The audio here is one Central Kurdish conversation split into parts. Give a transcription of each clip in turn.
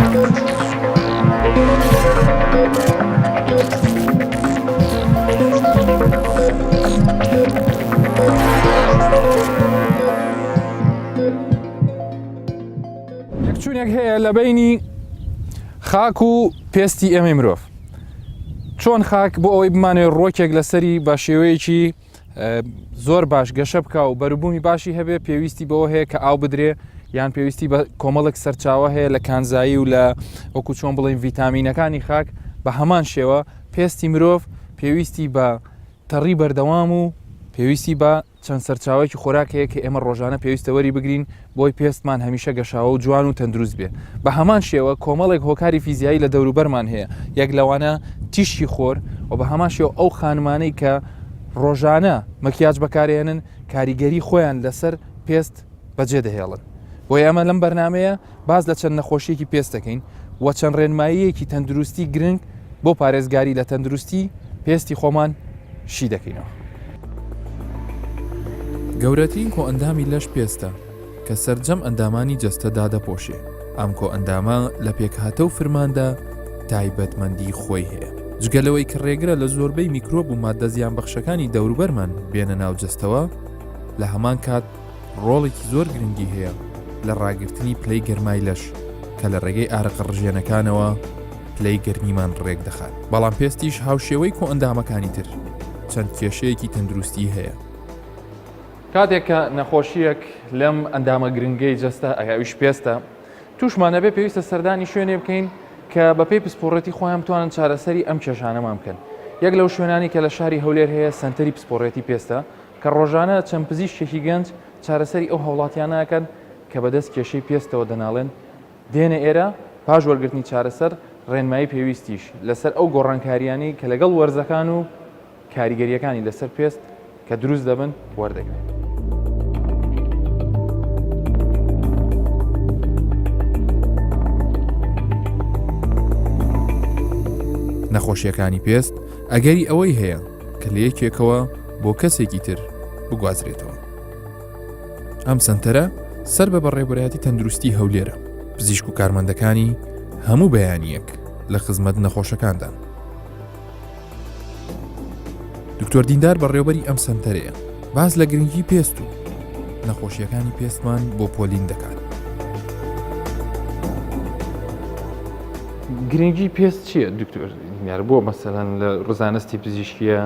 یەکچوونێک هەیە لە بینی خاک و پێستی ئێمەی مرۆڤ. چۆن خاک بۆ ئەوەی بمانێت ڕۆکێک لەسەری بە شێوەیەکی زۆر باش گەشە بکە و بەروبوومی باشی هەبێ پێویستی بەوە هەیە کە ئاو بدرێ یان پێویستی بە کۆمەڵک سەرچاوە هەیە لە کانزایی و لە وەکو چۆن بڵێن ڤیتامینەکانی خاک. بە هەمان شێوە پێستی مرۆڤ پێویستی بە تەڕی بەردەوام و پێویستی بە چەند سەرچاوەیەکی خۆراک هەیە کە ئێمە ڕۆژانە پێویستە وەری بگرین بۆی پێستمان هەمیشە گەشاوە و جوان و تەندروست بێ. بە هەمان شێوە کۆمەڵێک هۆکاری فیزیایی لە دەوروبەرمان هەیە، یەک لەوانە تیشی خۆر و بە هەمان شێوە ئەو خانمانەی کە ڕۆژانە مەکیاج بەکارێنن کاریگەری خۆیان لەسەر پێست بەجێ دەهێڵن. بۆی ئەمە لەم بەرنمەیە باز لە چەند نەخۆشیەکی پێست دەکەین و چەند ڕێنماییەکی تەندروستی گرنگ بۆ پارێزگاری لە تەندروستی پێستی خۆمان شی دەکەینەوە. گەورەترین کۆ ئەندامی لەش پێستە کە سەرجەم ئەندامانی جەستەدا دەپۆشێ. ئەم کۆ ئەندامە لە پێکهاتە و فرماندا تایبەتمەندی خۆی هەیە. جگەلەوەی کە ڕێگرە لە زۆربەی میکرۆب و ماددە زیان بەخشەکانی دەوروبەرمان بێنە ناو جەستەوە، لە هەمان کات ڕۆڵێکی زۆر گرنگی هەیە لە ڕاگررتنی پلەی گەرمای لەش کە لە ڕێگەی ئارەقە ڕژێنەکانەوە پلەی گەرمیمان ڕێک دەخات. بەڵام پێستیش هاوشێوەی کۆ ئەندامەکانی تر چەند کێشەیەکی تەندروستی هەیە. کاتێک کە نەخۆشیەک لەم ئەندامە گرنگەی جەستە ئەگاویش پێستە تووشمانە بێ پێویستە سەردانی شوێنێ بکەین کە بە پێی پسپۆڕەتی خۆیان بتوانن چارەسەری ئەم کێشانەمان بکەن. یەک لەو شوێنانی کە لە شاری هەولێر هەیە سنتەری پسپۆڕەتی پێستە کە ڕۆژانە چەند پزیشکێکی گەنج چارەسەری ئەو هەوڵاتیانەکەن کە بەدەست کێشەی پێستەوە دەناڵێن دێنە ئێرە پاش وەرگرتنی چارەسەر ڕێنمایی پێویستیش لەسەر ئەو گۆڕانکاریانی کە لەگەڵ وەرزەکان و کاریگەریەکانی لەسەر پێست کە دروست دەبن وەردەگرن. نەخۆشیەکانی پێست ئەگەری ئەوەی هەیە کە لە یەکێکەوە بۆ کەسێکی تر بگوازرێتەوە. ئەم سنتەرە سەر بە بەڕێوەبەرایەتی تەندروستی هەولێرە. پزیشک و کارمەندەکانی هەموو بەیانیەک لە خزمەت نەخۆشەکاندان. دکتۆر دیندار بەڕێوەبەری ئەم سنتەرەیە باز لە گرنگی پێست و نەخۆشیەکانی پێستمان بۆ پۆلین دەکات. گرنگی پێست چییە دکتۆر دیندار؟ بۆ مەسەلەن لە ڕزانستی پزیشکیە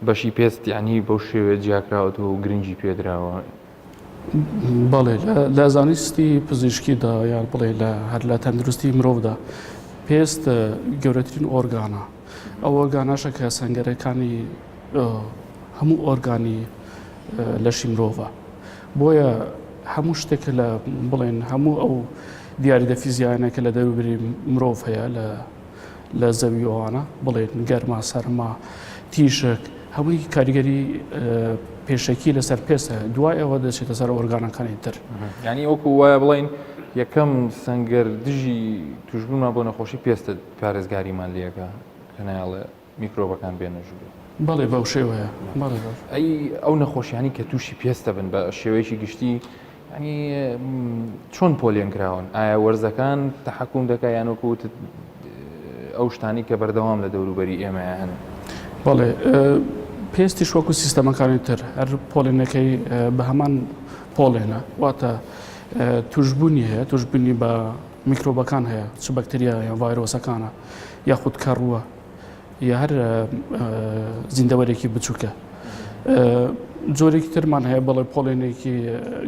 بەشی پێست یعنی بەو شێوێ جیاکراوەتەوە و گرنگی پێدراوە؟ بەڵێ لە زانستی پزیشکیدا یان بڵێ لە هەر لە تەندروستی مرۆڤدا پێست گەورەترین ئۆرگانە. ئەو ئۆرگاناشە کە سەنگەرەکانی هەموو ئۆرگانی لەشی مرۆڤە. بۆیە هەموو شتێکە لە بڵێن هەموو ئەو دیاریدە فیزیانەکە لە دەوروبەری مرۆڤ هەیە لە زەویەوانە بڵێن گەرما، سەرما، تیژک، هەمووی کاریگەری پێشەکی لەسەر پێستە، دوای ئەوە دەچێتە سەر ئۆرگانەکانی تر. یعنی وەکو وایە بڵێن یەکەم سەنگەر دژی توشبوونمان بۆ نەخۆشی پێستە پارێزگاریمان لێەکە کە نایڵێ میکرۆبەکان بێنەژوو. بەڵێ بەو شێوەیە. ئەی ئەو نەخۆشیانی کە تووشی پێستە بن بە شێوەیەکی گشتی ینی چۆن پۆلیۆن کراون؟ ئایا وەرزەکان تەحەکوم دەکا یان وەکوت ئەو شتانی کە بەردەوام لە دەوروبەری ئێمە هەن؟ بەڵێ پێستی وەکو سیستەمەکانی تر هەر پۆلێنەکەی بە هەمان پۆلێنە، واتە توشبوونی هەیە، توشبوونی بە میکرۆبەکان هەیە، چ بەکتریا یان ڤایرۆسەکانە یاخود کەڕووە یا هەر زیندەوەرێکی بچووکە. جۆرێکی ترمان هەیە بەڵێ پۆلێنێکی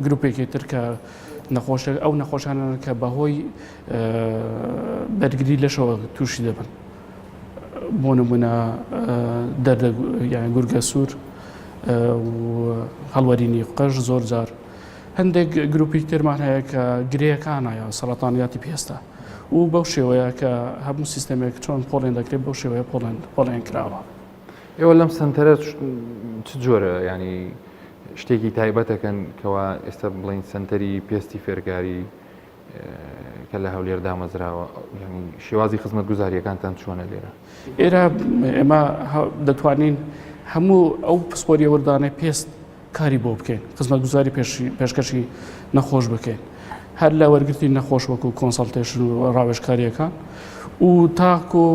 گروپێکی تر کە ئەو نەخۆشانە کە بەهۆی بەرگری لەشەوە تووشی دەبن. بۆ نمونە یان گورگە سوور و هەڵوەرینی قەش زۆر جار. هەندێک گروپی ترمان هەیە کە گرەیەکانە یا سەرەتانیاتی پێستە و بەو شێوەیە کە هەموو سیستەمێک چۆن پۆلێن دەکرێت بەو شێوەیە پۆلێن کراوە. ئێوە لەم سنتەرە چ جۆرە ینی شتێکی تایبەتەکەن کەوا ئێستا بڵین سنتەری پێستی فێرگاری کە لە هەولێر دامەزراوە، شێوازی خزمەت گوزاریەکانتان چۆنە لێرە؟ ئێرە ئێمە دەتوانین هەموو ئەو پسپۆریە وەردانەی پێست کاری بۆ بکەین، خزمەت گوزاری پێشکەشی نەخۆش بکەین. هەر لە وەرگرتی نەخۆش وەکو کۆنسەڵتێشن و ڕاوێژکاریەکان و تاکو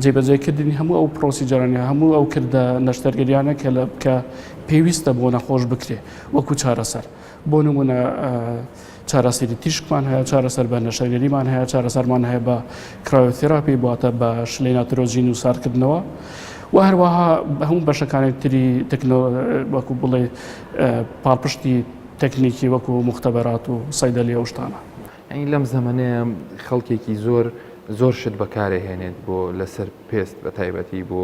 جێبەجێکردنی هەموو ئەو پرۆسیجارانە هەموو ئەو کردە نەشتەرگەریانە کە پێویستە بۆ نەخۆش بکرێ وەکو چارەسەر بۆ نمونە چارەسەری تیشکمان هەیە چارەسەر بە نەشتەرگەریمان هەیە چارەسەرمان هەیە بە کراۆتێراپی بواتە بە شلەی ناترۆژین و ساردکردنەوە و هەروەها هەموو بەشەکانی تری وەکو بڵێ پاڵپشتی تەکنیکی وەکو مختبەرات و سەیدەلی ئەو شتانە. ئەنی لەم زەمانەیە خەڵکێکی زۆر شت بەکارهێنێت بۆ لەسەر پێست بە تایبەتی بۆ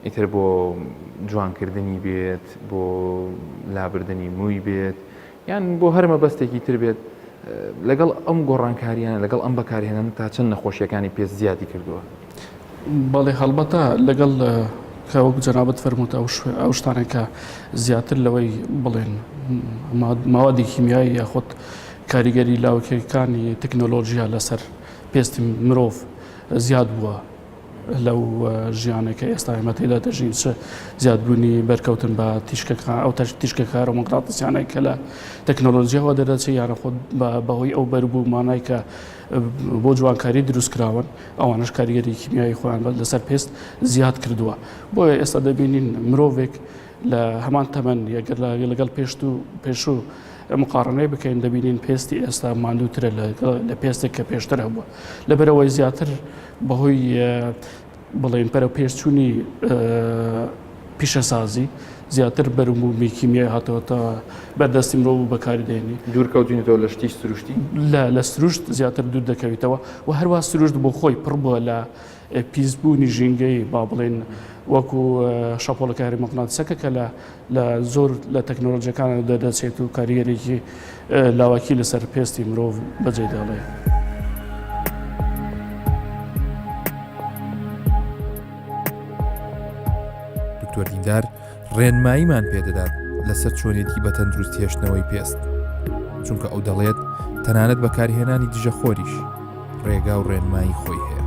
ئیتر بۆ جوانکردنی بێت بۆ لابردنی مووی بێت یان بۆ هەرمە بەستێکی تر بێت لەگەڵ ئەم گۆڕانکاریانە لەگەڵ ئەم بەکارهێنان تا چەند نەخۆشیەکانی پێست زیادی کردووە. بەڵێ هەڵبەتە لەگەڵ کە وەک جەنابەت فەرمووتە ئەو شتانێک کە زیاتر لەوەی بڵێن ماوەدی کیمیایی یاخود کاریگەری لاوکەکانی تەکنۆلۆژیا لەسەر پێستی مرۆڤ زیاد بووە لەو ژیانێکە ئێستا ئێمە تێدا دەژین چ زیادبوونی بەرکەوتن بە تیشکەکان ئەو تیشکە کارۆمەقناتیسیانەی کە لە تەکنۆلۆژیاەوە دەدەچێت یانە خۆت بەهۆی ئەو بەربوومانای کە بۆ جوانکاری دروستکراون ئەوانش کاریگەری کیمیایی خۆیان لەسەر پێست زیاد کردووە بۆیە ئێستا دەبینین مرۆڤێک لە هەمان تەمەن لەگەڵ پێشوو مقارنەی بکەین دەبینین پێستی ئێستا ماندووترە لە پێستێک کە پێشتر هەبووە لەبەرەوەی زیاتر بەهۆی بڵێن پەرە پێشچوونی پیشەسازی زیاتر بەربوومی کیمیای هاتەوەتە بەردەستی مرۆڤ بەکاری دێنی دوورکەوتینەوە لە شتی سروشتی لە سروشت زیاتر دوور دەکەویتەوە و هەروە سروشت بۆ خۆی پڕ بووە لە پیسبوونی ژینگەی با بڵێن وەکو شەپۆڵەکاری مەقناتیسەکە کە لە زۆر لە تەکنۆلۆژیەکان دەدەچێت و کاریگەرێکی لاواکی لەسەر پێستی مرۆڤ بەجێ دەڵێ. دکتۆر دیندار ڕێنماییمان پێدەدات لەسەر چۆنێتی بە تەندروستی هێشتنەوەی پێست چونکە ئەو دەڵێت تەنانەت بەکارهێنانی دژەخۆریش ڕێگا و ڕێنمایی خۆی هەیە.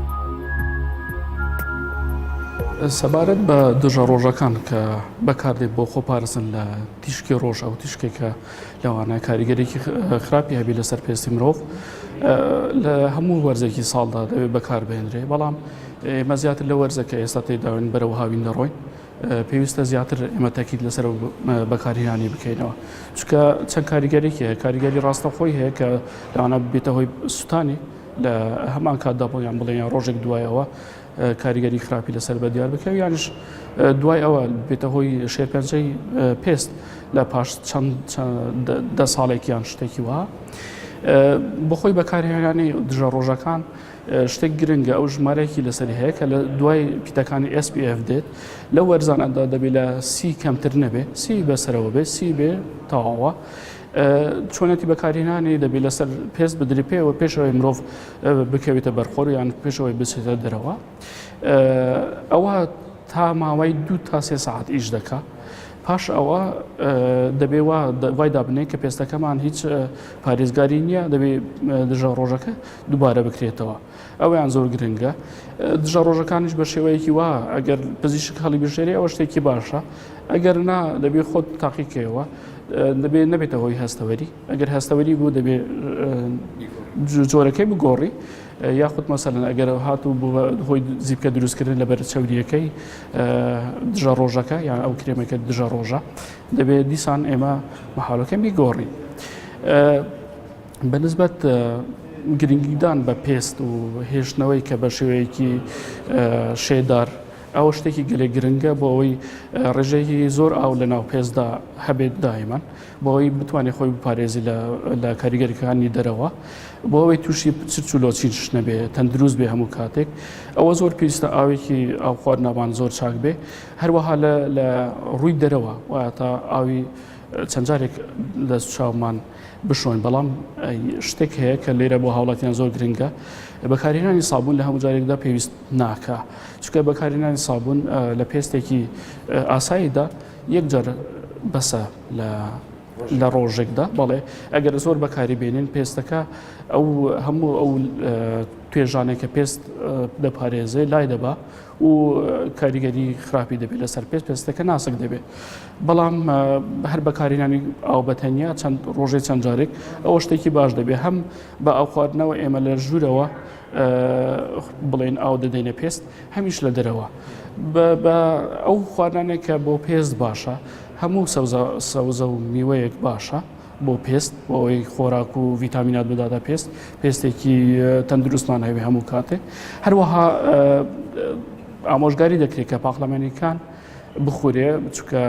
سەبارەت بە دژە ڕۆژەکان کە بەکاردێت بۆ خۆپارێزن لە تیشکی ڕۆژ ئەو تیشکێکە لەوانە کاریگەرێکی خراپی هەبی لەسەر پێستی مرۆڤ لە هەموو وەرزێکی ساڵدا دەوێت بەکاربهێنرێ بەڵام ئێمە زیاتر لە وەرزەکە ئێستا تێداوین بەرەوە هاوین دەڕۆین پێویستە زیاتر ئێمە تاکید لەسەر بەکارهێنانی بکەینەوە چونکە چەند کاریگەرێکی هەیە کاریگەری ڕاستە خۆی هەیە کە لەوانە بێتە هۆی سوتانی لە هەمان کاتدا بۆیان بڵێن ڕۆژێک دوایەوە کاریگەری خراپی لەسەر بە دیار بکەوی یانش دوای ئەوە بێتە هۆی شێرپەنجەی پێست لە پاش چەند دە ساڵێکیان شتێکی وە بۆ خۆی بەکارهێنانی دژە ڕۆژەکان شتێک گرنگە ئەو ژمارەیەکی لەسەری هەیە کە لە دوای پیتەکانی SPF دێت لە وەرزانەدا دەبێت لە 30 کەمتر نەبێ 30 بەسەرەوە بێ 30 بێ تەواوە چۆنەتی بەکارهێنانی دەبێت لەسەر پێست بدرێ پێوە پێشەوەی مرۆڤ بکەوێتە بەرخۆر یان پێشەوەی بچێتە دەرەوە ئەوە تا ماوەی 2 تا 3 ساعت ئیش دەکات پاش ئەوە دەبێ وای دابنێ کە پێستەکەمان هیچ پارێزگاری نییە دەبێ دژە ڕۆژەکە دووبارە بکرێتەوە ئەویان زۆر گرنگە دژە ڕۆژەکانیش بە شێوەیەکی وا ئەگەر پزیشک هەڵی بژێری ئەوە شتێکی باشە ئەگەر نا دەبێ خۆت تاقیکەوە دەبێ نەبێتە هۆی هەستەوەری ئەگەر هەستەوەری بوو دەبێ جۆرەکەی بگۆڕی یاخود مەسەلەن ئەگەر هاتوو هۆی زیبکە دروستکردن لەبەر چەوریەکەی دژە ڕۆژەکە یان ئەو کرێمەکە دژە ڕۆژە دەبێت دیسان ئێمە مەحاڵەکەم بیگۆڕی بەنسبەت گرنگیدان بە پێست و هێشتنەوەی کە بە شێوەیەکی شێدار ئەوە شتێکی گەلێ گرنگە بۆ ئەوەی ڕێژەیەکی زۆر ئاو لە ناو پێستدا هەبێت دایمان بۆ ئەوەی بتوانێت خۆی بپارێزی لە کاریگەریەکانی دەرەوە بۆ ئەوەی تووشی چلۆچیش نەبێ تەندروست بێ هەموو کاتێک ئەوە زۆر پێویستە ئاوێکی ئاو خواردنەوان زۆر چاک بێ هەروەها لە ڕووی دەرەوە وایە تا ئاوی چەند جارێک لە چاومان بشۆین بەڵام شتێک هەیە کە لێرە بۆ هاوڵاتیان زۆر گرنگە بەکارهێنانی سابوون لە هەموو جارێکدا پێویست ناکە چونکە بەکارهێنانی سابوون لە پێستێکی ئاساییدا یەک جار بەسە لە لە ڕۆژێکدا بەڵێ ئەگەر زۆر بەکاری بێنین پێستەکە ئەو هەموو ئەو توێژانێک کە پێست دەپارێزێ لای دەبا و کاریگەری خراپی دەبێت لەسەر پێستەکە ناسک دەبێت بەڵام هەر بەکارێنانی ئاو بەتەنیا چەند ڕۆژێ چەند جارێک ئەوە شتێکی باش دەبێت هەم بە ئاو خواردنەوە ئێمە لە ژوورەوە بڵێن ئاو دەدەینە پێست هەمیش لە دەرەوە بە ئەو خواردانێک کە بۆ پێست باشە هەموو سەوزە و میوەیەک باشە بۆ پێست بۆەوەی خۆراک و ڤیتامینات بداتە پێستێکی تەندروستمان هەوێ هەموو کاتێک هەروەها ئامۆژگاری دەکرێت کە پاقلەمەنیەکان بخورێ چکە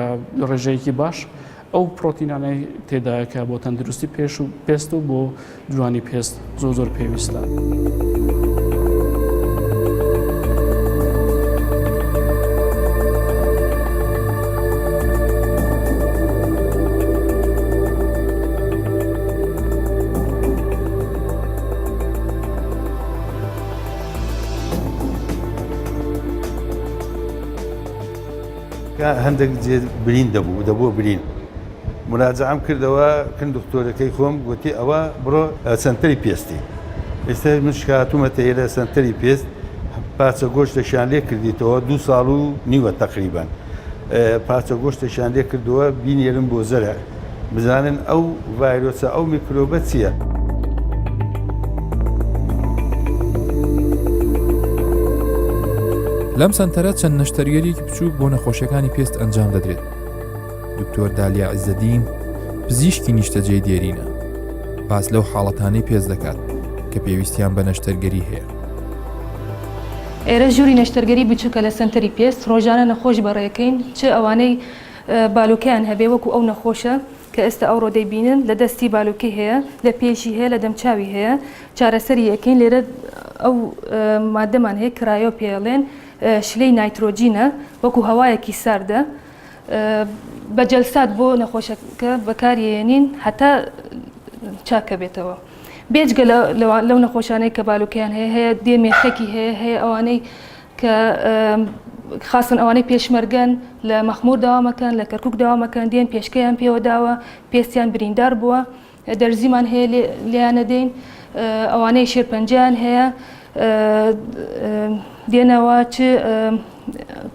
ڕێژەیەکی باش ئەو پرۆتینانەی تێدایەکە بۆ تەندروستی پێست و بۆ جوانی پێست زۆر پێویستە. هەندێک برین دەبوو برین مراجعەم کردەوە کن دکتۆرەکەی خۆم گوتی ئەوە بڕۆ سنتەری پێستی ئێستا من شکاتومەتە لە سنتەری پێست پارچە گۆشتەشان لێ کردیتەوە 2 ساڵ و نیوە تقریبان پارچە گۆشتەشان لێ کردووە بینێرم بۆ زەرە بزانن ئەو ڤایرۆسە ئەو میکرۆبە چییە. لەم سەنتەرە چەند نەشتەرگەریەکی بچووک بۆ نەخۆشیەکانی پێست ئەنجام دەدرێت. دکتۆر دالیا عیزەدین پزیشکی نیشتەجێی دێرینە باس لەو حاڵەتانەی پێست دەکات کە پێویستیان بە نەشتەرگەری هەیە. ئێرە ژووری نەشتەرگەری بچووکە لە سنتەری پێست ڕۆژانە نەخۆش بەڕێەکەین چ ئەوانەی بالوکیان هەبێ وەکو ئەو نەخۆشە کە ئێستا ئەوڕۆ دەیبینن لە دەستی بالوکی هەیە لە پێشی هەیە لە دەمچاوی هەیە چارەسەری یەکەین لێرە ئەو مادەمان هەیە کرایۆ پێڵێن شلەی نایترۆجینە وەکو هەوایەکی ساردە بە جەلسات بۆ نەخۆشەکە بەکارهێنین هەتا چاکە بێتەوە. بێجگە لەو نەخۆشانەی کە بالوکیان هەیە دێمێخێکی هەیە ئەوانەی کە خاصن ئەوانەی پێشمەرگەن لە مەخمور داوامەکەن لە کەرکک داوامەکەن دێن پێشکەیان پێوە داوە پێستیان بریندار بووە دەرزیمان هەیە لیانە دێن ئەوانەی شێرپەنجیان هەیە دێنەوە چ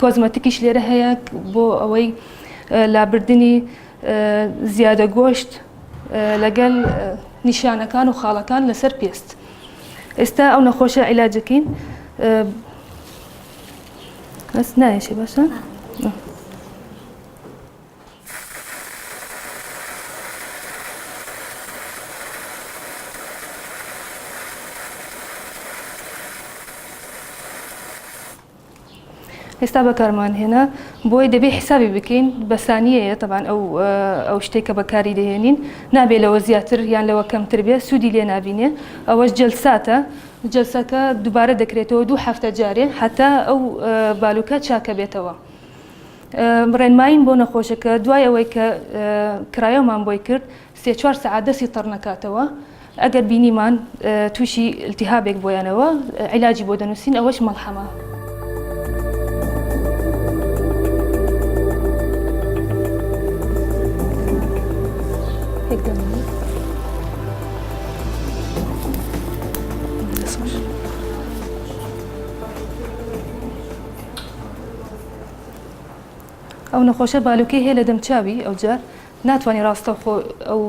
کۆزمەتیکیش لێرە هەیە بۆ ئەوەی لابردنی زیادە گۆشت لەگەڵ نیشانەکان و خاڵەکان لەسەر پێست. ئێستا ئەو نەخۆشە عیلاجەکەین ئەس نایەشی باشە؟ ئێستا بەکارمان هێنا بۆی دەبێ حسابی بکەین بەسانیەیە تەبان ئەو شتێک کە بەکاری دەهێنین نابێ لەوە زیاتر یان لەوە کەمتر بێ سوودی لێ نابینێ ئەوەش جەلساتە جەلسەکە دووبارە دەکرێتەوە 2 هەفتە جارێ هەتا ئەو بالوکە چاکە بێتەوە. ڕێنماین بۆ نەخۆشەکە دوای ئەوەی کە کرایۆمان بۆی کرد 3-4 سەعات دەستی تەڕ نەکاتەوە ئەگەر بینیمان تووشی التیهابێک بۆیانەوە عیلاجی بۆ دەنووسین ئەوەش مەڵحەمە. ئەو نەخۆشە بالوکەی هەیە لە دەمچاوی ئەوجار ناتوانانی ڕاستە ئەو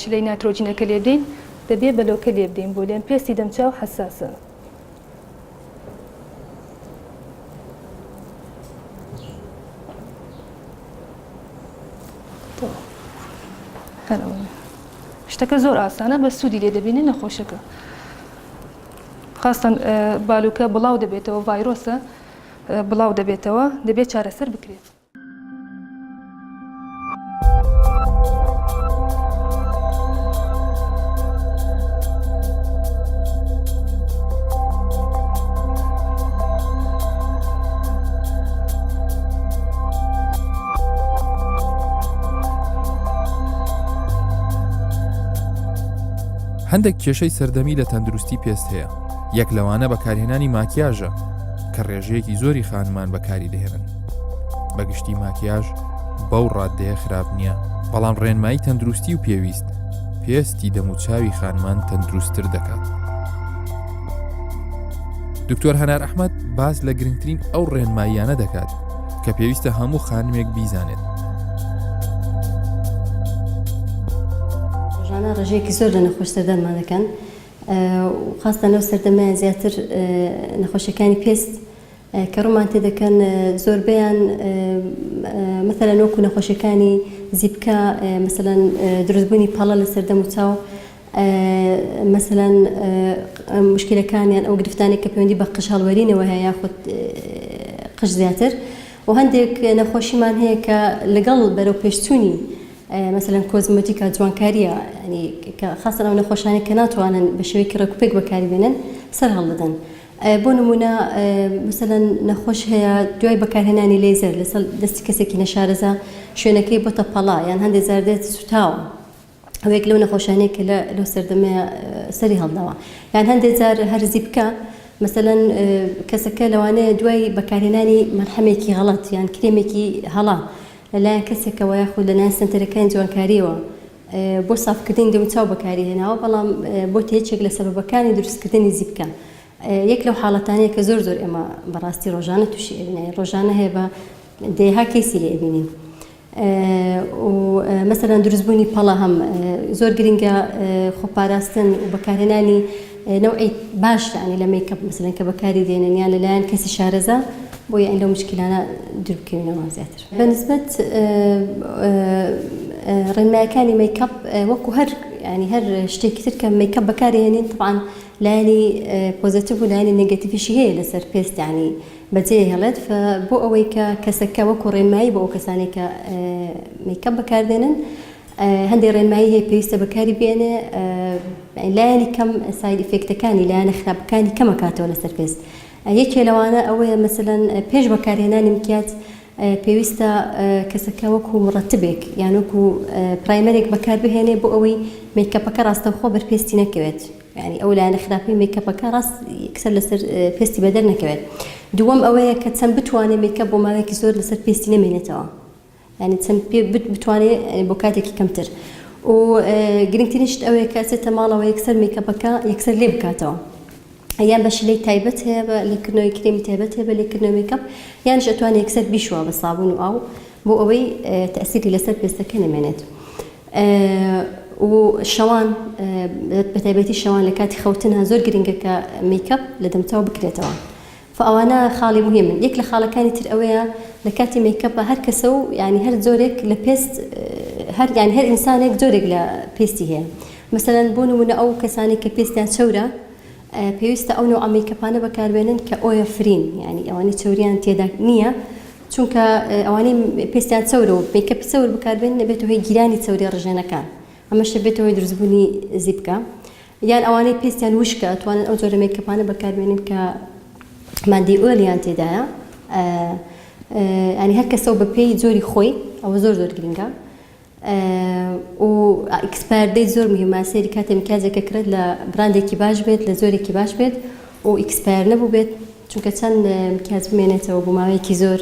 شلەی نایترۆجینەکە لێ بدەین دەبێ بەلۆکە لێ بدەین بۆ لێن پێستی دەمچاو حساسە. شتەکە زۆر ئاسانە بە سوودی لێ دەبینێ نەخۆشەکە خاستن بالوکە بڵاو دەبێتەوە ڤایرۆسە بڵاو دەبێتەوە دەبێت چارەسەر بکرێت. هەندێک کێشەی سەردەمی لە تەندروستی پێست هەیە. یەک لەوانە بەکارهێنانی ماکیاژە کە ڕێژەیەکی زۆری خانمان بەکاری دەهێنن. بەگشتی ماکیاژ بەو ڕاددەیە خراپ نییە بەڵام ڕێنمایی تەندروستی و پێویستی دەم و چاوی خانمان تەندروستتر دەکات. دکتۆر هەنار ئەحمەد باس لە گرنگترین ئەو ڕێنماییانە دەکات کە پێویستە هەموو خانمێک بیزانێت. ڕۆژانە ڕێژەیەکی زۆر لە نەخۆش سەردەرمان دەکەن خاستە لەو سەردەمایان زیاتر نەخۆشیەکانی پێست کە ڕوومان تێ دەکەن زۆربیان مەثەلەن وەکو نەخۆشیەکانی زیبکە مەسەلەن دروستبوونی پەڵە لە سەردەم و چاو مەسەلەن مشکلەکانیان ئەو گرفتانێک کە پەیوەندی بە قژ هەڵوەرینەوە هەیە یاخود قژ زیاتر و هەندێک نەخۆشیمان هەیە کە لەگەڵ بەرەو پێشچوونی مثلا کۆزمەتیکە جوانکاریە ینی خاصن ئەو نەخۆشانێک کە ناتوانن بە شێوەیەکی ڕێکوپێک بەکاری بێنن سەر هەڵدەدەن. بۆ نمونە مثلەن نەخۆش هەیە دوای بەکارهێنانی لێزەر لەسەر دەستی کەسێکی نەشارەزا شوێنەکەی بۆتە پەڵا یان هەندێک زاردێت سوتاوە ئەوەیەک لەو نەخۆشانەیە کە لەو سەردەمەیە سەری هەڵداوە یان هەندێک جار هەرزی بکە مثلەن کەسەکە لەوانەیە دوای بەکارهێنانی مەرحەمێکی غەڵەت یان کرێمێکی هەڵا لەلایەن کەسێکەوە یاخود لەلایەن سنتەرەکانی جوانکاریەوە بۆ سافکردنی دەموچاو بەکاری هێناوە بەڵام بۆ هیچێک لە سەبەبەکانی دروستکردنی زیبکە یەک لەو حاڵەتانەیە کە زۆر ئێمە بەڕاستی ڕۆژانە تووشی ئەبینین ڕۆژانە هەیە بە دەیها کەیسی لێ ئەبینین و مەسەلەن دروستبوونی پەڵە هەم زۆر گرنگە خۆپاراستن و بەکارهێنانی نەوعی باش ینی لە میکەپ مەسەلەن کە بەکاری دێنن یان لەلایەن کەسی شارەزا بۆ یان لەو مشکلانە دووربکەوینەوە زیاتر. بەنسبەت ڕێنماییەکانی میکەپ وەکو هەر شتێکی تر کە میکەپ بەکارهێنین طبعاً لایانی پۆزیتیڤ و لایانی نێگەتیڤیشی هەیە لەسەر پێست ینی بەجێ هێڵێت بۆ ئەوەی کە کەسەکە وەکو ڕێنمایی بۆ ئەو کەسانێک کە میکەپ بەکاردێنن هەندێک ڕێنمایی هەیە پێویستە بەکاری بێنێ لایانی کەم ساید ئیفێکتەکانی لایەنە خراپەکانی کەمەکاتەوە لەسەر پێست. یەکێ لەوانە ئەوەیە مەسەلەن پێش بەکارهێنانی مکیات پێویستە کەسەکە وەکو مڕەتبێک یان وەکو پرایمەرێک بەکار بهێنێ بۆ ئەوەی میکەپەکە ڕاستەوخۆ بەرپێستی نەکەوێت ینی ئەو لایەنە خراپی میکەپەکە ڕاست یەکسەر لەسەر پێستی بەدەر نەکەوێت. دووەم ئەوەیە کە چەند بتوانێت میکەپ بۆ ماوەیەکی زۆر لەسەر پێستی نەمێنێتەوە ینی چەند بتوانێت بۆ کاتێکی کەمتر و گرنگترین شت ئەوەیە کە ئەچێتە ماڵەوە یەکسەر میکەپەکە یەکسەر لێ بکاتەوە یان بە شلەی تایبەت هەیە بە لێکردنەوەی کرێمی تایبەت هەیە بە لێکردنەوەی میکەپ یانش ئەتوانێت یەکسەر بیشوە بە سابوون و ئاو بۆ ئەوەی تەئسیری لەسەر پێستەکە نەمێنێت. و شەوان بەتایبەتی شەوان لە کاتی خەوتنە زۆر گرنگە کە میکەپ لە دەمچاو بکرێتەوە ئەوانە خاڵی مهمن. یەک لە خاڵەکانی تر ئەوەیە لە کاتی میکەپە هەر کەسە و ینی هەر زۆرێک لە پێست هەر ئینسانێک زۆرێک لە پێستی هەیە مەسەلەن بۆ نمونە ئەو کەسانی کە پێستیان چەورە پێویستە ئەو نوع میکەپانە بەکاربێنن کە ئۆیە فرین ینی ئەوانەی چەوریان تێدا نییە چونکە ئەوانەی پێستیان چەورە و میکەپی چەور بەکاربێن نەبێت هۆی گیرانی چەوری ڕژێنەکان ئەمەش دەبێتەوەی دروستبوونی زیبکە یان ئەوانەی پێستیان وشکە ئەتوانن ئەو جۆرە میکەپانە بەکاربێنن کە مادەی ئۆلیان تێدایە ینی هەر کەسە بە پێی جۆری خۆی ئەوە زۆر گرنگە و ئیکسپایردەی زۆر مهمە سەیری کاتێ مکیاجێکە کرێت لە براندێکی باش بێت لە زۆرێکی باش بێت و ئیکسپایر نەبوو بێت چونکە چەند مکیاج بمێنێتەوە بۆ ماوەیەکی زۆر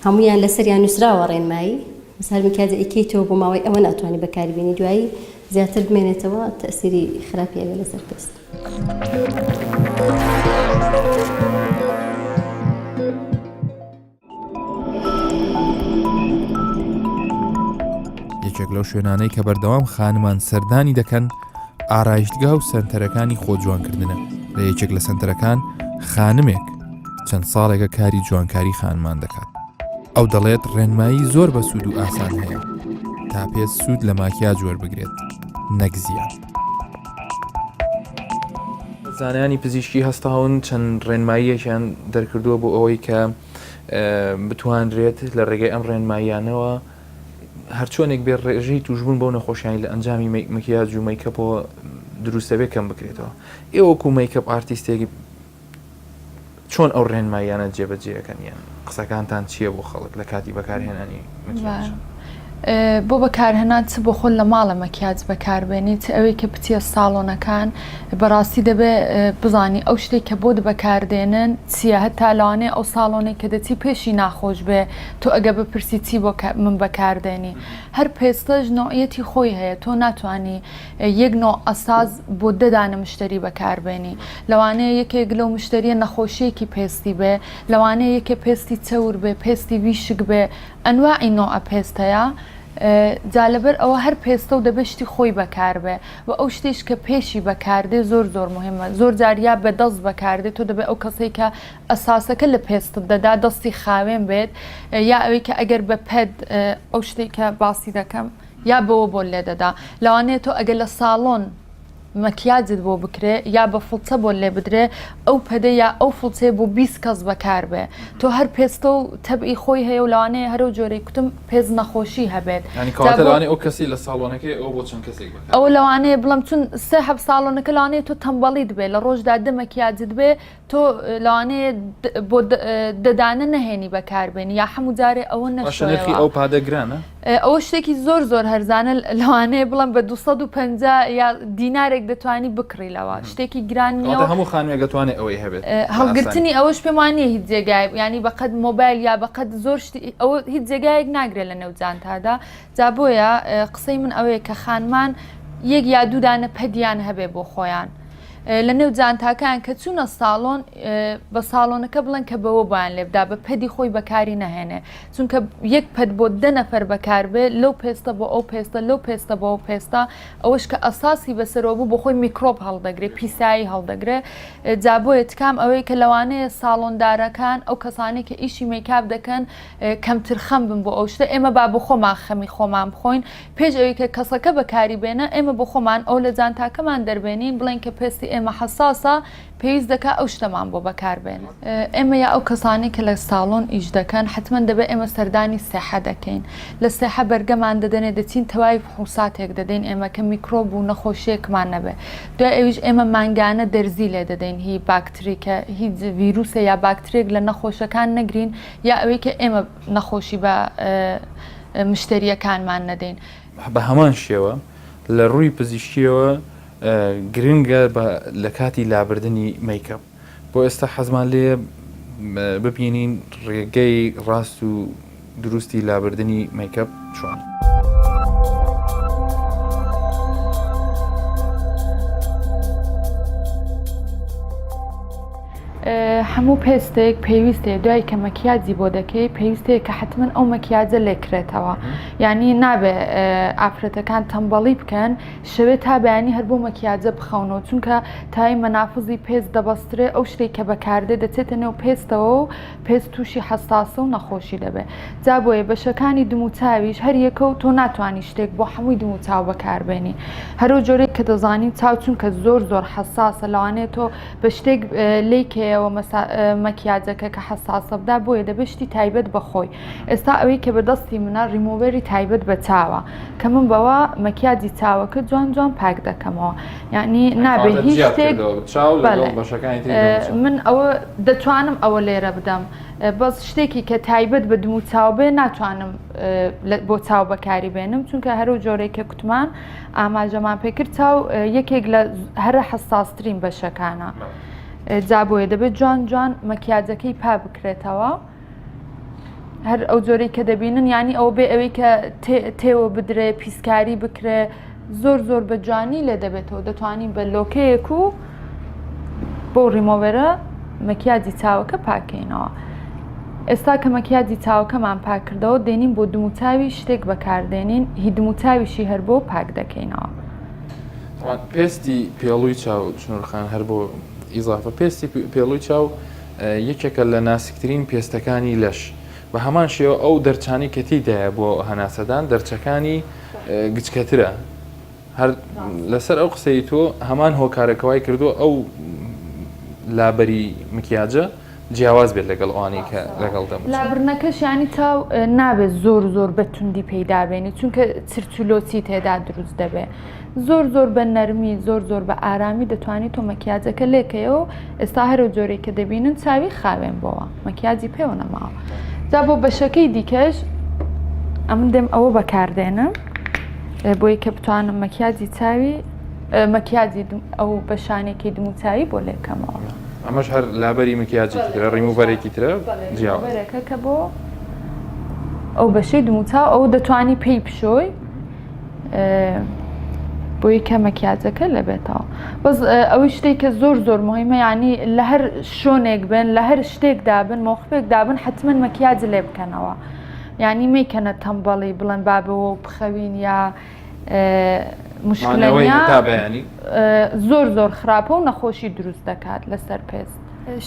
هەمویان لەسەریان نووسراوە ڕێنمایی مثال مکیاجە ئیکەیتەوە بۆ ماوەی ئەوە ناتوانێت بەکاری بێنی دوایی زیاتر بمێنێتەوە تەئسیری خراپی ئەوێ لەسەر پێست. یەکێک لەو شوێنانەی کە بەردەوام خانمان سەردانی دەکەن ئارایشتگا و سەنتەرەکانی خۆجوانکردنە لە یەکێک لە سەنتەرەکان خانمێک چەند ساڵێکە کاری جوانکاری خانمان دەکات ئەو دەڵێت ڕێنمایی زۆر بە سوود و ئاسان هەیە تا پێت سوود لە ماکیاج وەربگرێت نەک زیان. زانایانی پزیشکی هەستاون چەند ڕێنماییەکیان دەرکردووە بۆ ئەوەی کە بتوانرێت لە ڕێگەی ئەم ڕێنماییانەوە هەرچۆنێک بێ ڕێژەی توشبوون بۆ نەخۆشیانی لە ئەنجامی مکیاج و میکەپەوە دروستەبێ کەم بکرێتەوە. ئێوەکو میکەپ ئارتیستێکی چۆن ئەو ڕێنماییانە جێبەجێەکەن یان قسەکانتان چییە بۆ خەڵک لە کاتی بەکارهێنانی بۆ بەکارهێنان چ بۆ خۆل لە ماڵە مەکیاج بەکاربێنیت ئەوەی کە بچیە ساڵۆنەکان بەڕاستی دەبێ بزانی ئەو شتێک کە بۆ بەکاردێنن چیە هەتا لەوانێ ئەو ساڵۆنێک کە دەچی پێشی ناخۆش بێ تۆ ئەگە بپرسی چی بۆ من بەکاردێنی هەر پێستەش نوعەتی خۆی هەیە تۆ ناتوانانی یەک نوع ئەساز بۆ دەدانە مشتری بەکاربێنی لەوانەیە یەکێک لەو مشتریە نەخۆشیەکی پێستی بێ لەوانەیە یەکێ پێستی چەور بێ پێستی ویشک بێ ئەنواعی نوع پێستەیە جالبەر ئەوە هەر پێستە و دەبشتی خۆی بەکاربێ و ئەو شتێش کە پێشی بەکاردێ زۆر مهمە زۆر جاریا بە دەست بەکاردێت تۆ دەبێت ئەو کەسەی کە ئەساسەکە لە پێستت دەدا دەستی خاوێن بێت یا ئەوەی کە ئەگەر بە پەد ئەو شتێک کە باسی دەکەم یا بەوە بۆ لێ دەدا لەوانەیە تۆ ئەگەر لە ساڵۆن مەکیاجت بۆ بکرێ یا بە فڵچە بۆ لێ بدرێ ئەو پەدە یا ئەو فڵچێ بۆ 20 کەس بەکار بێ تۆ هەر پێستە و تەبعی خۆی هەیە و لەوانەیە هەرو جۆرەی کوتم پێز نەخۆشی هەبێت لەوانێ ئەو کەسی لە ساڵۆنەکەی ئەو بۆ چەند کەسێک ئەو لەوانەیە بڵم چون سێ هەب ساڵۆنەکە لەوانەیە تۆ تەمبەڵیت بێ لە ڕۆژدا دە مەکیاجت بێ تۆ لەوانەیە بۆ دەدانە نەهێنی بەکاربێنی یا هەموو جارێ ئەوە نەخی ئەو پادەگرانە ئەوە شتێکی زۆر هەرزانە لەوانەیە بڵم بە 250 یا دینارێک دەتوانی بکڕیلەوە شتێکی گرانیەوە هەموو خانوێک دەتوانێت ئەوەی هەبێت هەڵگرتنی ئەوەش پێمانە هیچ جێگای ینی بەقەت مۆبایل یا بەقەت زۆر ئەوە هیچ جێگایەک ناگرێت لە نێوجانتادا جا بۆیە قسەی من ئەوەیە کە خانمان یەک یا دوودانە پەدیان هەبێ بۆ خۆیان لە نێو جانتاکان کە چوونە ساڵۆن بە ساڵۆنەکە بڵێن کە بەوە بایان لێبدا بە پەدی خۆی بەکاری نەهێنێ چونکە یەک پەد بۆ 10 نەفەر بەکار بێ لەو پێستە بۆ ئەو پێستە لەو پێستە بۆ ئەو پێستە ئەوەش کە ئەساسی بەسەرەوە بوو بۆ خۆی میکرۆب هەڵدەگرێ پیسایی هەڵدەگرێ جابۆیە تکام ئەوەی کە لەوانەیە ساڵۆندارەکان ئەو کەسانی کە ئیشی میکاپ دەکەن کەمتر خەم بن بۆ ئەو شتە ئێمە با بۆ خۆمان خەمی خۆمان بخۆین پێش ئەوەی کە کەسەکە بەکاری بێنە ئێمە بۆ خۆمان ئەو لە جانتاکەمان دەربێنین بڵێن کە پێستی ئێمە حساسە پێویست دەکا ئەو شتەمان بۆ بەکاربێن ئێمە یا ئەو کەسانی کە لە ساڵۆن ئیش دەکەن حتمما دەبێت ئێمە سەردانی سێحە دەکەین لە سێحە بەرگەمان دەدەنێت دەچین تەواوی فحوساتێک دەدەین ئێمە کە میکرۆب و نەخۆشیەکمان نەبێ دوای ئەویش ئێمە مانگانە دەرزی لێ دەدەین هی باکتری کە هیچ ڤیرۆسە یا باکترێک لە نەخۆشەکان نەگرین یا ئەوەی کە ئێمە نەخۆشی بە مشتریەکانمان نەدەین بە هەمان شێوە لە ڕووی پزیشکیەوە گرنگە لە کاتی لابردنی میکەپ بۆ ئێستا حەزمان لێ ببینین ڕێگەی ڕاست و دروستی لابردنی میکەپ چۆن. هەموو پێستێک پێویستێ دوای کە مەکیاجی بۆ دەکەی پێویستەیە کە حتمما ئەو مەکیاجە لێکرێتەوە یعنی نابێ ئافرەتەکان تەمبەڵی بکەن شەوێ تا بەیانی هەر بۆ مەکیاجە بخەونەوە چونکە تای مەنافزی پێست دەبەسترێ ئەو شتێک کە بەکاردێ دەچێتە نێو پێستەوە و پێست تووشی حساسە و نەخۆشی دەبێت جا بۆیە بەشەکانی دموچاویش هەر یەکە و تۆ ناتوانانی شتێک بۆ هەمووی دموچاو بەکاربێنی هەرو جۆرێک کە دەزانین چاو چونکە زۆر حساسە لەوانێت تۆ بە شتێک لێکەوە مەکیاجەکە کە حساسە بدا بۆیە دەبشتی تایبەت بەخۆی ئێستا ئەوەی کە بەدەستی منە ڕیمۆڤەری تایبەت بە چاوە کە من بەوە مەکیاجی چاوەکە جوان پاک دەکەمەوە یعنی نابێ هیچ شتێک من ئەوە دەتوانم ئەوە لێرە بدەم بەس شتێکی کە تایبەت بە دموچاو بێ ناتوانم بۆ چاو بەکاری بێنم چونکە هەرو جۆرێکە کوتمان ئاماژەمان پێکرد چاو یەکێک لە هەرە حساسترین بەشەکانە جا بۆیە دەبێت جوان مەکیاجەکەی پا بکرێتەوە هەر ئەو جۆرەی کە دەبینن ینی ئەو بێ ئەوەی کە تێوە بدرێ پیسکاری بکرێ زۆر بە جوانی لێ دەبێتەوە دەتوانین بە لۆکەیەک و بۆ ڕیمۆڤەرە مەکیاجی چاوەکە پاکەینەوە ئێستا کە مەکیاجی چاوەکەمان پاک کردەوە دێنین بۆ دموچاوی شتێک بەکاردێنین هی دموچاویشی هەر بۆ پاک دەکەینەوە پێستی پێڵووی چاو چنوورخان هەر بۆ ئیزافە پێستی پێڵووی چاو یەکێکە لە ناسکترین پێستەکانی لەش بە هەمان شێوە ئەو دەرچانی کە تێدایە بۆ هەناسەدان دەرچەکانی گچکەترە هەر لەسەر ئەو قسەی تۆ هەمان هۆکارەکەوای کردو ئەو لابەری مکیاجە جیاواز بێت لەگەڵ ئەوانەی کە لەگەڵ دەمە لابرنەکەش ینی چاو نابێت زۆر بە توندی پەیدا بێنی چونکە چرچولۆچی تێدا دروست دەبێت زۆر بە نەرمی زۆر بە ئارامی دەتوانیت تۆ مەکیاجەکە لێکەوە ئێستا هەرو جۆرێک کە دەبینن چاوی خاوێن بۆەوە مەکیاجی پێوە نەماوە جا بۆ بەشەکەی دیکەش ئەم دێم ئەوە بەکاردێنم بۆی کە بتوانم مەکیاجی چاوی مەکیاجی ئەو بەشانێکی دموچاوی بۆ لێکەمەوە. ئەمەش هەر لابەری مکیاجی ترە ڕیموڤەرێکی ترە جیاوە بەرەکە کە بۆ ئەو بەشەی دموچاو ئەو دەتوانی پێی پشۆی بۆی کە مەکیاجەکە لەبێتەوە. بەس ئەوەی شتێککە زۆر مهمە، ینی لە هەر شۆنێک بن لە هەر شتێکدا بن مۆخپێکدا بن حتمما مەکیاج لێ بکەنەوە، ینی میکەنە تەمبەڵی بڵێن بابەوە و بخەوین یا مشکلەنی زۆر خراپە و نەخۆشی دروست دەکات لەسەر پێست.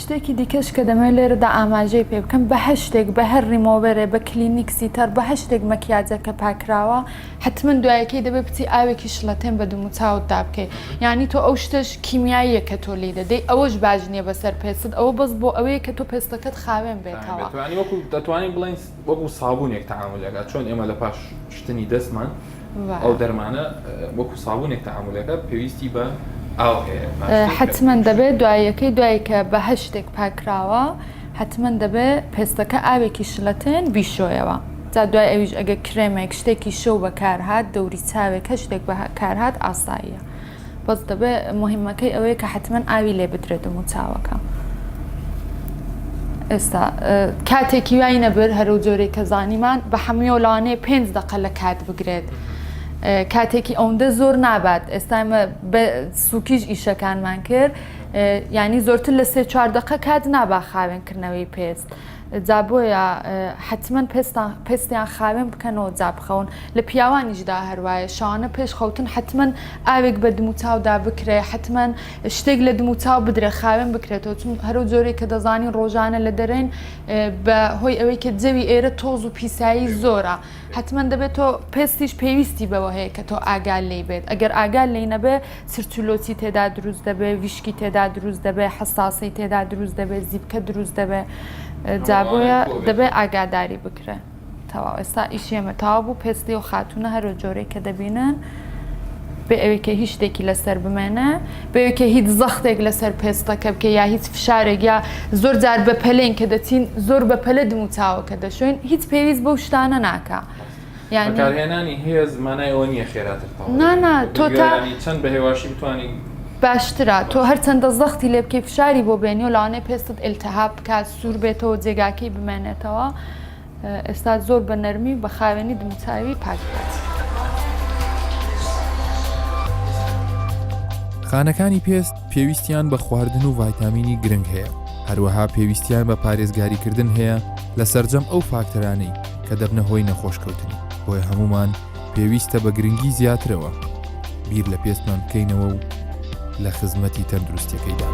شتێکی دیکەش کە دەمەوێت لێرەدا ئاماژەی پێ بکەم بە هەر شتێک بە هەر ڕیمۆڤەرێ بە کلینیکسی تەر بە هەر شتێک مەکیاجەکە پاکراوە حتمما دوایەکەی دەبێت بچی ئاوێکی شڵەتێن بە دوموچاوتدا بکەیت، یعنی تۆ ئەو شتش کیمیاییە کە تۆ لێ دەدەی ئەوەش باش نییە بەسەر پێست، ئەوە بەس بۆ ئەوەیە کە تۆ پێستەکەت خاوێن بێتەوە. وەکو دەتوانین بڵین وەکو سابوونێک تەعاملەکە چۆن ئێمە لە پاش شتنی دەستمان ئەو دەرمانە وەکو سابوونێک تەعاملەکە پێویستی بە ئاو هەیە. حتمما دەبێت دوایەکەی دوای کە بە هەر شتێک پاکراوە حتمما دەبێت پێستەکە ئاوێکی شلەتێن بیشۆیەوە. جا دوای ئەویش ئەگە کرێمێک شتێکی شەو بەکارهات دەوری چاوێک کە شتێک بەکارهات ئاساییە، بەس دەبێت مهمەکەی ئەوەیە کە حتمما ئاوی لێ بدرێت و چاوەکە. ئێستا کاتێکی وای نەبر هەرو جۆرێک کە زانیمان بە هەموو لەوانەیە 5 دقە لە کات بگرێت، کاتێکی ئەوەندە زۆر نابات. ئێستا ئێمە بە سوکیش ئیشەکانمان کرد، ینی زۆرتر لە 3-4 دقە کات نابا خاوێنکردنەوەی پێست. جا بۆیە حتمما پێستیان خاوێن بکەنەوە جا بخەون. لە پیاوانیشدا هەروایە شانە پێش خەوتن حتمما ئاوێک بە دموچاودا بکرێ، حتمما شتێک لە دموچاو بدرێ خاوێن بکرێتەوە، چون هەرو جۆرێک کە دەزانین ڕۆژانە لە دەرێن بە هۆی ئەوەی کە جەوی ئێرە تۆز و پیسایی زۆرە، حتمما دەبێت تۆ پێستیش پێویستی بەوە هەیە کە تۆ ئاگال لی بێت. ئەگەر ئاگال لی نەبێ سرچولۆچی تێدا دروست دەبێ، ویشکی تێدا دروست دەبێ، حساسی تێدا دروست دەبێ، زیبکە دروست دەبێ، جا بۆیە دەبێت ئاگاداری بکرێ. تەواو ئێستا ئیشێمە تاوا بوو پێستی و خاتونە هەرۆ جۆرەی کە دەبینن بێ ئەوەیکە هیچ شتێکی لەسەر بمێنە، بێوەیکە هیچ زەختێک لەسەر پێستەکە بکە یا هیچ فشارێک یا زۆر جار بە پەلەین کە دەچین زۆر بە پەلە دموچاوەکە دەشوین هیچ پێویست بەو شتانە ناکە. بەکارهێنانی هێز مانای ئەوە نییە خێراتر نانا تۆ تا چەند بە هێواشی بتوانین باشترە تۆ هەرچەندە زەختی لێ بکەی فشاری بۆ بێنی و لاوانەیە پێستت ئیلتیهاب بکات سوور بێتەوە جێگاکەی بمێنێتەوە. ئێستا زۆر بە نەرمی بە خاوێنی دموچاوی پاک بکات. خانەکانی پێست پێویستیان بە خواردن و ڤایتامینی گرنگ هەیە، هەروەها پێویستیان بە پارێزگاریکردن هەیە لە سەرجەم ئەو فاکتەرانەی کە دەبنە هۆی نەخۆشکەوتنی. بۆیە هەمومان پێویستە بە گرنگی زیاترەوە بیر لە پێستمان بکەینەوە و لە خزمەتی تەندروستیەکەیدا.